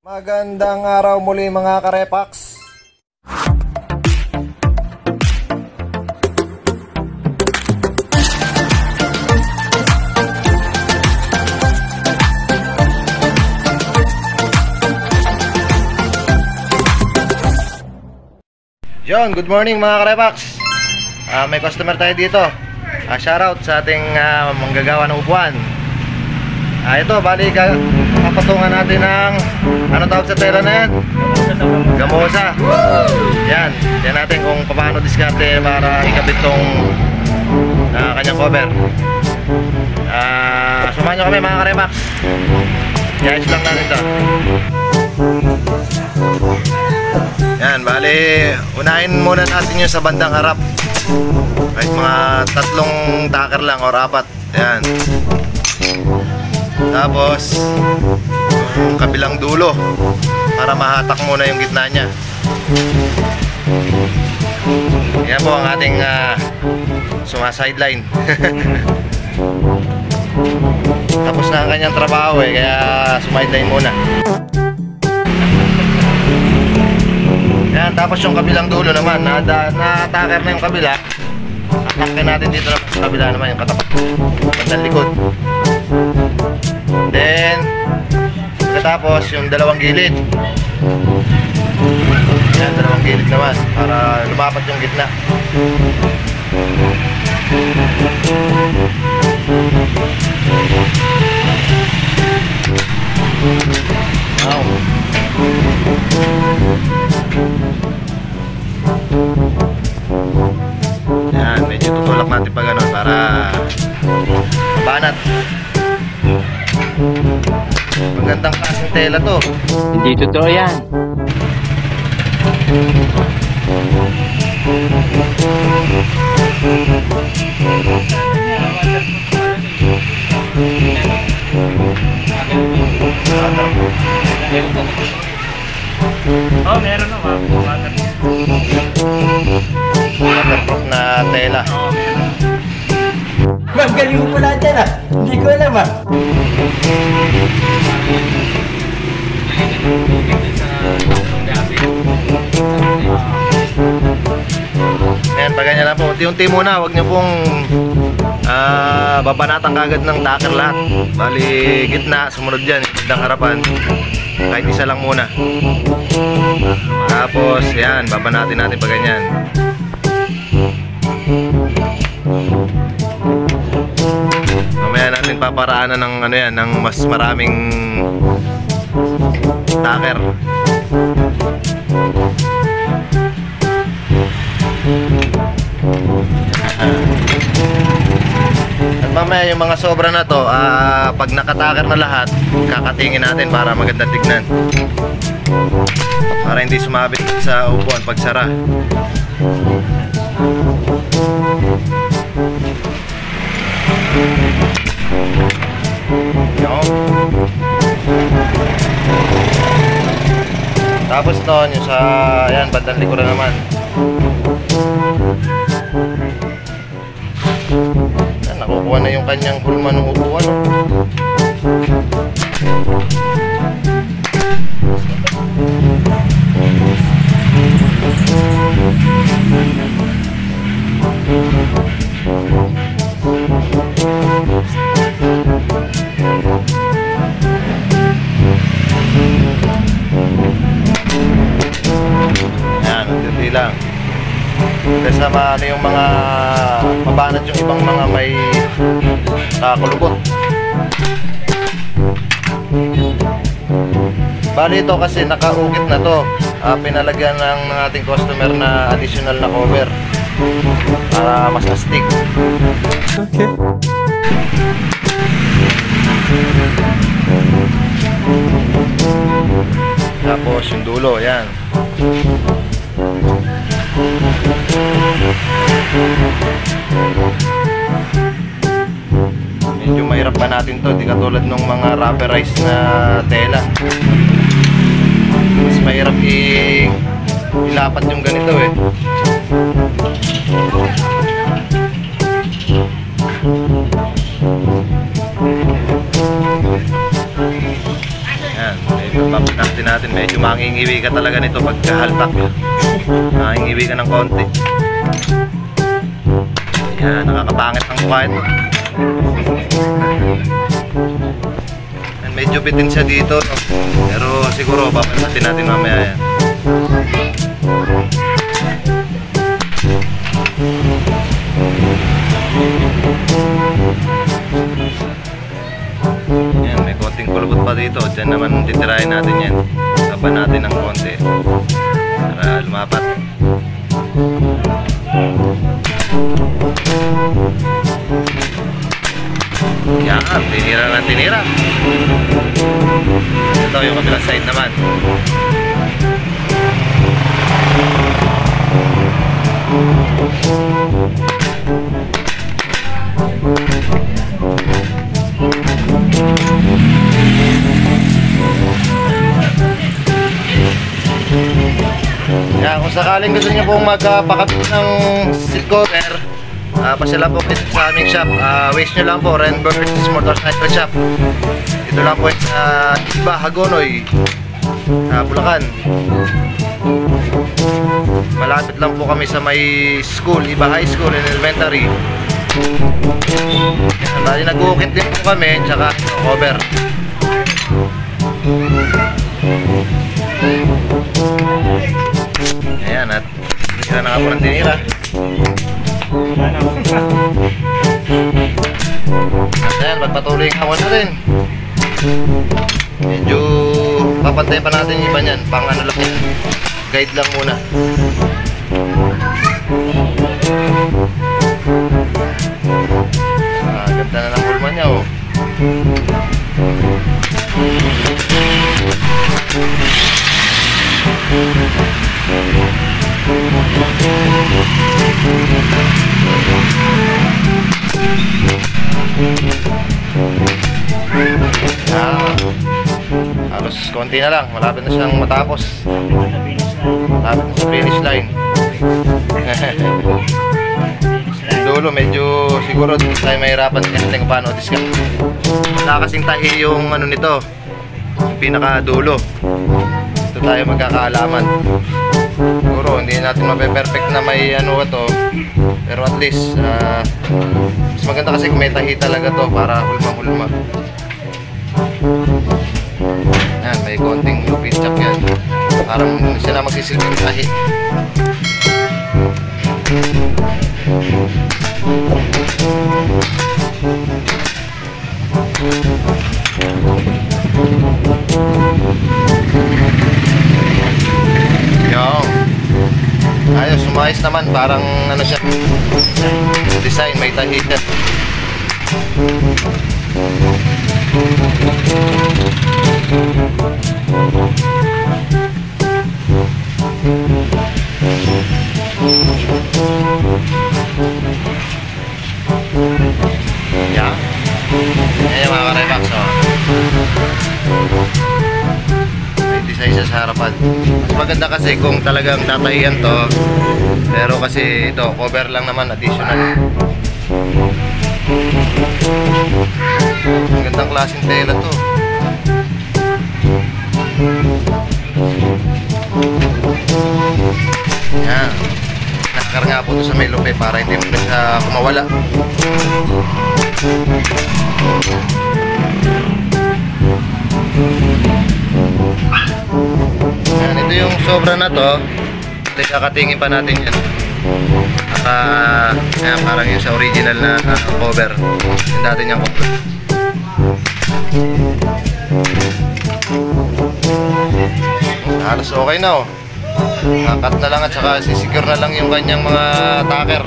Magandang araw muli mga karepax. John, good morning mga karepax. May customer tayo dito. Shoutout sa ating manggagawa ng upuan. Ito, bali kapatungan natin ng ano tawag sa tela na yan? Gamosa. Yan, yan natin kung paano diskarte para ikabit tong kanyang cover. Samahan nyo kami mga karepax. I-ayos lang natin ito. Yan, bali unahin muna natin yung sa bandang harap. Kahit mga 3 tacker lang or 4. Yan. Tapos yung kabilang dulo para mahatak muna yung gitna nya. Yan po ang ating sumasideline. Tapos na ang kanyang trabaho kaya sumideline muna. Yan, tapos yung kabilang dulo naman na-tacker na yung kabila. Atakin natin dito na sa kabila naman yung katapat bandang likod. Then pagkatapos yung dalawang gilid. Yan, dalawang gilid naman para lumapat yung gitna. Wow. Yan, medyo tutulak natin pa gano'n para mabanat. Magandang klaseng tela to. Hindi totoo yan. Oh, meron naman. Waterproof na tela. Ma'am, galing mo pala dyan ah. Hindi ko alam ah. Ayan, pag ganyan lang po. Unti-unti muna. Huwag nyo pong babanatan kagad ng tacker lahat. Bali, gitna. Sumunod dyan. Gitnang harapan. Kahit isa lang muna. Tapos, yan. Babanatin natin pag ganyan. Mamaya natin paparaanan ng ano yan, ng mas maraming tacker. At mamaya yung mga sobra na to, pag nakatacker na lahat, kakatingin natin para maganda tignan. Para hindi sumabit sa upuan pag sara. Tapos noon yung sa ayan, bandang likuran naman. Yan, nakukuha na yung kanyang hulma ng upuan. Lang kasi ano yung mga mabanat yung ibang mga may kulubot. Bali ito kasi nakaukit na to, pinalagyan ng ating customer na additional na cover para mas astig. Okay. Tapos yung dulo, yan. Medyo mahirap pa natin to, di katulad ng mga rubberized na tela. Mas mahirap ilapat yung ganito eh. Yan, may pabak natin din natin. Medyo mangingiwi ka talaga nito pagkahaltak. Mangingiwi ka ng konti. Yan, nakakapangit ang mukha ito. And medyo bitin siya dito, no? Pero siguro papalitan natin mamaya yan. Yan, may konting kulubot pa dito. Diyan naman titirahin natin yan. Taban natin ng konti para lumapat. Yan, tinira ng tinira. Ito yung kabilang side naman. Yan, kung sakaling gusto niyo pong magpakabit ng seat cover, pasila po kayo sa aming shop. Wish nyo lang po, Renbert's Motorcycle Shop. Ito lang po sa Iba, Hagonoy, Bulacan. Malapit lang po kami sa may school, Iba High School and Elementary. Bali nag-uukit din po kami, tsaka cover. Ayan, at tinira na nga po ng tinira. Ayan, magpatuloy yung hawan natin. Medyo papantay pa natin yung iba niyan. Pang ano lang yan, guide lang muna. Ganda na ng hulma niya, oh. Halos konti na lang, malapit na siyang matapos. Malapit na sa finish line. Dulo, medyo siguro tayo mahirapan kasi kung paano discount. Wala kasing tahi yung ano nito, yung pinaka dulo. Ito tayo magkakaalaman. Siguro hindi natin mape-perfect na may ano ito, pero at least mas maganda kasi kung may tahi talaga to para hulma-hulma. Yan, may konting lupin chop yan. Parang siya na magsisilbing tahi. Yung ayos, sumayos naman. Parang ano siya, design, may tahi siya. Yan. Yan yung mga Revax, oh. May design siya sa harapan. Mas maganda kasi kung talagang tatahiyan to. Pero kasi ito, cover lang naman, additional. Ang gandang klaseng tela to. Yan. Nakakarga po ito sa may lupe para hindi mo siya kumawala. Yan, ito yung sobra na to. Kakatingin pa natin yan. Yan, parang yung sa original na cover. Yung dati niyang cover. Halos okay na, oh. Kakat na lang at saka sisecure na lang yung kanyang mga tacker.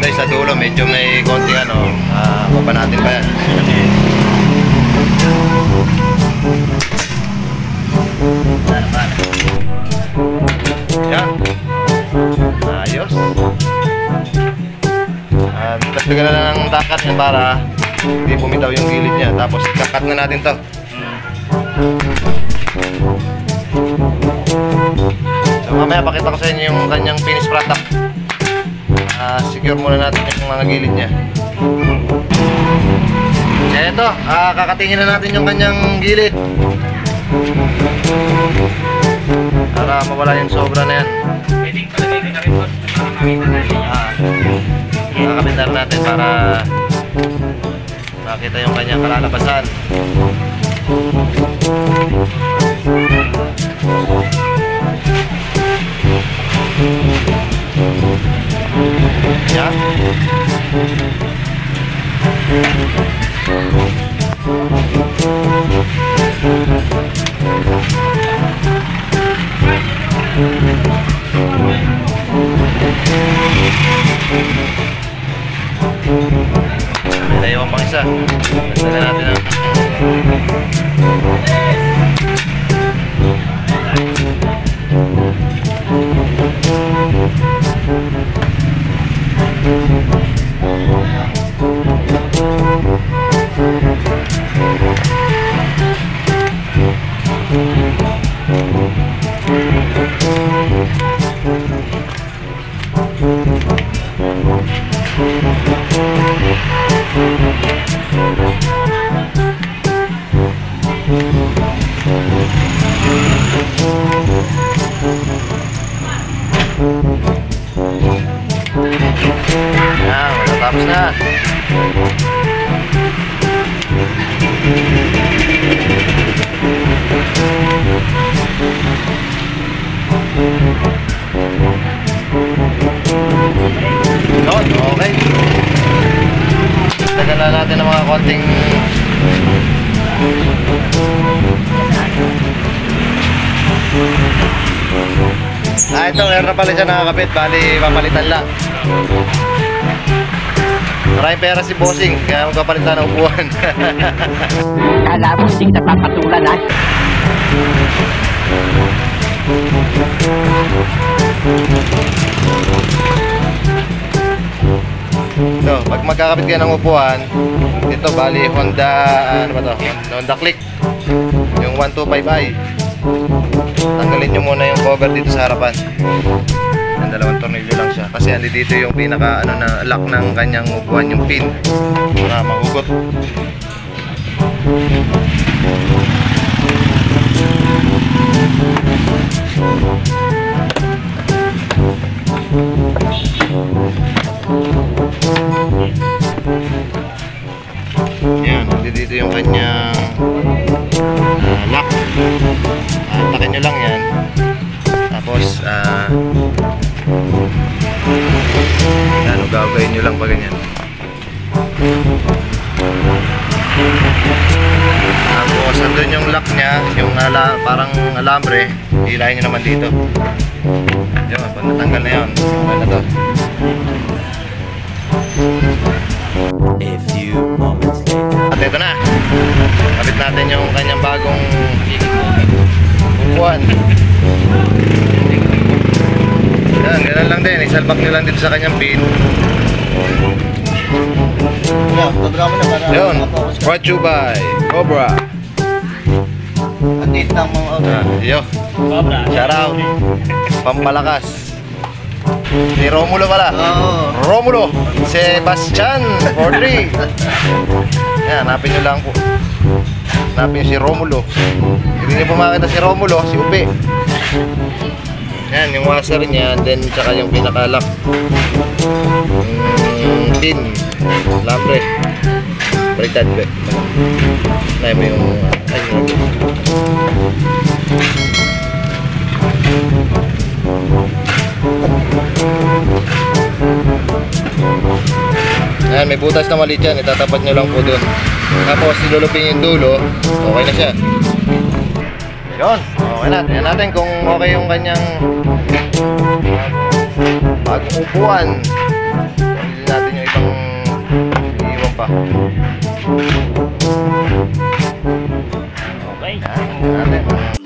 Dahil sa dulo medyo may konting ano, pa natin pa yan. Yan. Ayos. Dagdagan na lang ng takat niya para hindi bumitaw yung gilid niya. Tapos kakat na natin to. So mamaya pakita ko sa inyo yung kanyang finished product. Secure muna natin yung mga gilid niya. Kaya ito, kakatingin na natin yung kanyang gilid. mawala yung sobra na yan. Pwedeng palagay ko na rin po. Makakamitan natin yan. Kakabindar natin para makita yung kanyang kalalabasan. Yan. May naiwan pang isa. Nagdagan natin ang matatapos na. Yun, okay. Tagal na natin ng mga konting ito, meron na pala siya nakakabit. Bali, papalitan lang. Maraming pera si Bossing, kaya magpapalitan ng upuan. Kala mo hindi kita papatulan ha? So, pag magkakabit kayo ng upuan, ito bali Honda, ano ba to? Honda Click. Yung 125i. Tanggalin nyo muna yung cover dito sa harapan. Ang dalawang tornilyo lang siya. Kasi andi dito yung pinaka na lock ng kanyang upuan, yung pin. Para mahugot. Yan, andi dito yung kanyang lock. Takin nyo lang yan. Tapos gagawin nyo lang pa ganyan. Tapos andun yung lock nya, yung parang alambre, hilahin nyo naman dito. Yun, pag natanggal na yun, okay na to. A few moments later. At ito na, kapit natin yung kanyang bagong upuan. Yan, ganun lang din, isalbak nyo lang dito sa kanyang pin. Yun, brought to you by Cobra. Andit lang mga Yo, Cobra. shout out. Pampalakas. Si Romulo pala. Romulo Sebastian 43. Yan, hanapin nyo lang po. Hanapin nyo si Romulo. Hindi nyo po makita si Romulo, si Upe. Yan, yung washer niya, then tsaka yung pinaka-lock. Pin, lambre. Baliktad ba? Nahin mo yung... Ayan, may butas na maliit yan. Itatapat nyo lang po dun. Tapos silulupin yung dulo. Okay na siya. Yun, okay na. Tingnan natin kung okay yung kanyang bagong upuan. Pili natin yung ibang iiwan pa. Okay. Yan, tingnan natin.